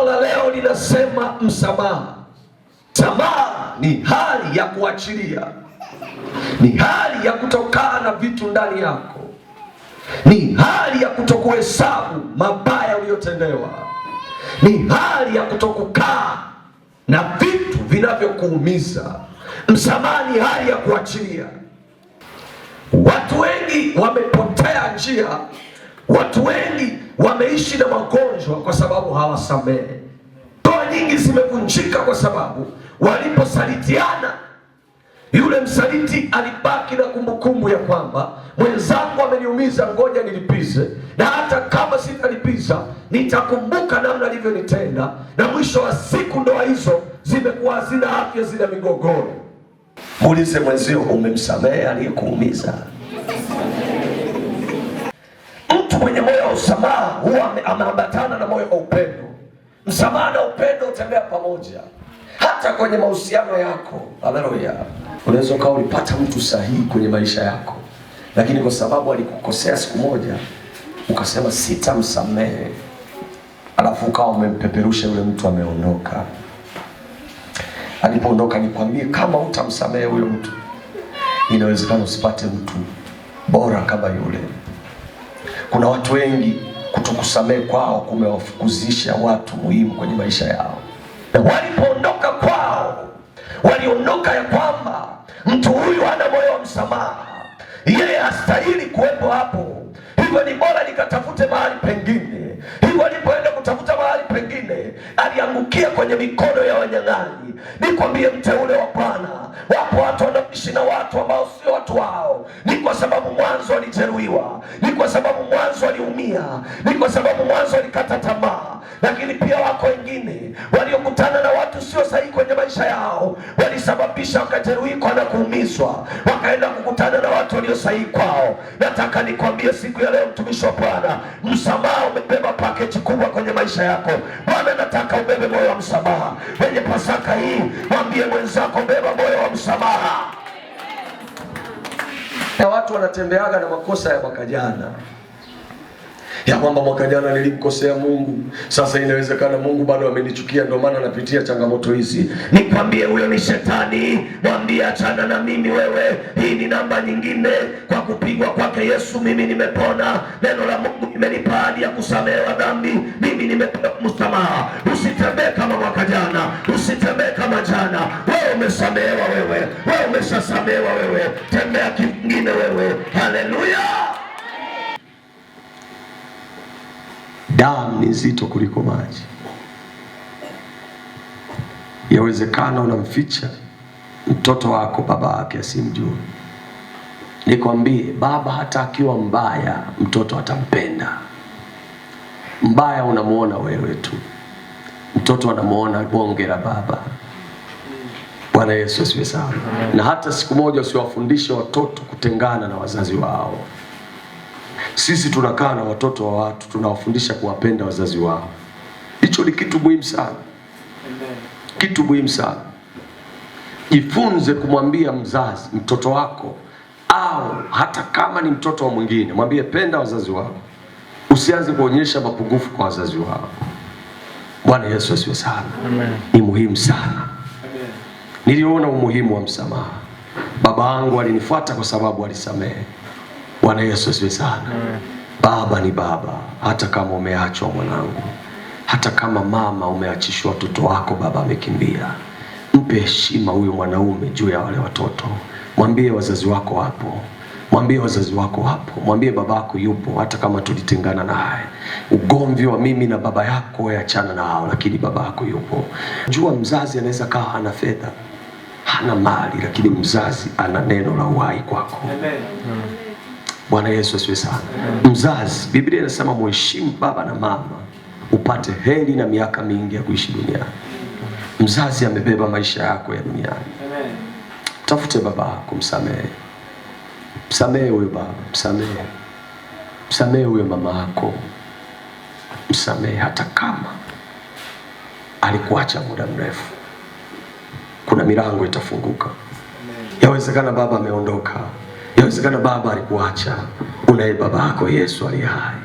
Neno la leo linasema msamaha. Msamaha ni hali ya kuachilia, ni hali ya kutokana na vitu ndani yako, ni hali ya kutokuhesabu mabaya uliyotendewa, ni hali ya kutokukaa na vitu vinavyokuumiza. Msamaha ni hali ya kuachilia. Watu wengi wamepotea njia, watu wengi wameishi na magonjwa kwa sababu hawasamehe. Ndoa nyingi zimevunjika kwa sababu waliposalitiana, yule msaliti alibaki na kumbukumbu ya kwamba mwenzangu ameniumiza, ngoja nilipize, na hata kama sitalipiza nitakumbuka namna alivyonitenda, na mwisho wa siku ndoa hizo zimekuwa hazina afya, zina migogoro. Muulize mwenzio, umemsamehe aliyekuumiza? Mtu mwenye moyo wa msamaha huwa ameambatana na moyo wa upendo. Msamaha na upendo hutembea pamoja, hata kwenye mahusiano yako. Haleluya! Unaweza ukawa ulipata mtu sahihi kwenye maisha yako, lakini kwa sababu alikukosea siku moja ukasema sitamsamehe, alafu ukawa umempeperusha yule mtu, ameondoka. Alipoondoka, nikwambie, kama utamsamehe huyo mtu, inawezekana usipate mtu bora kama yule. Kuna watu wengi kutokusamehe kwao kumewafukuzisha watu muhimu kwenye maisha yao, na walipoondoka kwao waliondoka ya kwamba mtu huyu hana moyo wa msamaha, yeye hastahili kuwepo hapo, hivyo ni bora nikatafute mahali pengine. Hivyo alipoenda kutafuta mahali pengine, aliangukia kwenye mikono ya wanyang'anyi. Nikwambie, mteule wa Bwana, wapo watu wanaishi na watu ambao sio watu wao. Ni kwa sababu mwanzo walijeruhiwa, ni kwa sababu mwanzo waliumia, ni kwa sababu mwanzo walikata tamaa. Lakini pia wako wengine waliokutana na watu sio sahihi kwenye maisha yao, walisababisha wakajeruhika na kuumizwa, wakaenda kukutana na watu walio sahihi kwao. Nataka nikwambie siku ya leo, mtumishi wa Bwana, msamaha umebeba package kubwa kwenye maisha yako. Bwana, nataka ubebe moyo wa msamaha kwenye Pasaka hii. Mwambie mwenzako, beba moyo wa msamaha. Na watu wanatembeaga na makosa ya mwaka jana, ya kwamba mwaka jana nilimkosea Mungu, sasa inawezekana Mungu bado amenichukia, ndio maana napitia changamoto hizi. Nikwambie, huyo ni shetani. Mwambie, achana na mimi wewe, hii ni namba nyingine. Kwa kupigwa kwake Yesu mimi nimepona. Neno la Mungu imenipa ahadi ya kusamehewa dhambi, mimi nimepewa msamaha. Usitembee kama mwaka jana, usitembee kama jana. Wewe umesamehewa, wewe umeshasamehewa, wewe tembea kingine wewe. Haleluya! Damu ni nzito kuliko maji. Yawezekana unamficha mtoto wako baba yake asimjue. Nikwambie, baba hata akiwa mbaya, mtoto atampenda. Mbaya unamuona wewe tu, mtoto anamuona bonge la baba. Bwana Yesu asifiwe sana. Na hata siku moja usiwafundishe watoto kutengana na wazazi wao. Sisi tunakaa na watoto wa watu, tunawafundisha kuwapenda wazazi wao. Hicho ni kitu muhimu sana. Kitu muhimu sana. Jifunze kumwambia mzazi, mtoto wako, au hata kama ni mtoto wa mwingine, mwambie penda wazazi wao. Usianze kuonyesha mapungufu kwa wazazi wao. Bwana Yesu asifiwe sana. Amen. Ni muhimu sana. Amen. Niliona umuhimu wa msamaha. Baba yangu alinifuata kwa sababu alisamehe. Bwana Yesu asifiwe sana. Baba ni baba, hata kama umeachwa mwanangu, hata kama mama umeachishwa watoto wako, baba amekimbia. Mpe heshima huyo mwanaume juu ya wale watoto. Mwambie wazazi wako wapo. Mwambie wazazi wako wapo. Mwambie babako yupo hata kama tulitengana naye. Ugomvi wa mimi na baba yako achana na hao, lakini babako yupo. Jua mzazi anaweza kaa hana fedha, hana mali, lakini mzazi ana neno la uhai kwako. Amen. Bwana Yesu asifiwe sana. Mzazi, Biblia inasema muheshimu baba na mama upate heri na miaka mingi ya kuishi duniani. Mzazi amebeba maisha yako ya duniani. Amen. Tafute baba yako, msamehe. Msamehe huyo baba, msamehe. Msamehe huyo mama yako. Msamehe hata kama alikuacha muda mrefu. Kuna milango itafunguka. Yawezekana baba ameondoka. Yawezekana baba alikuacha. Unaye baba yako Yesu aliye hai.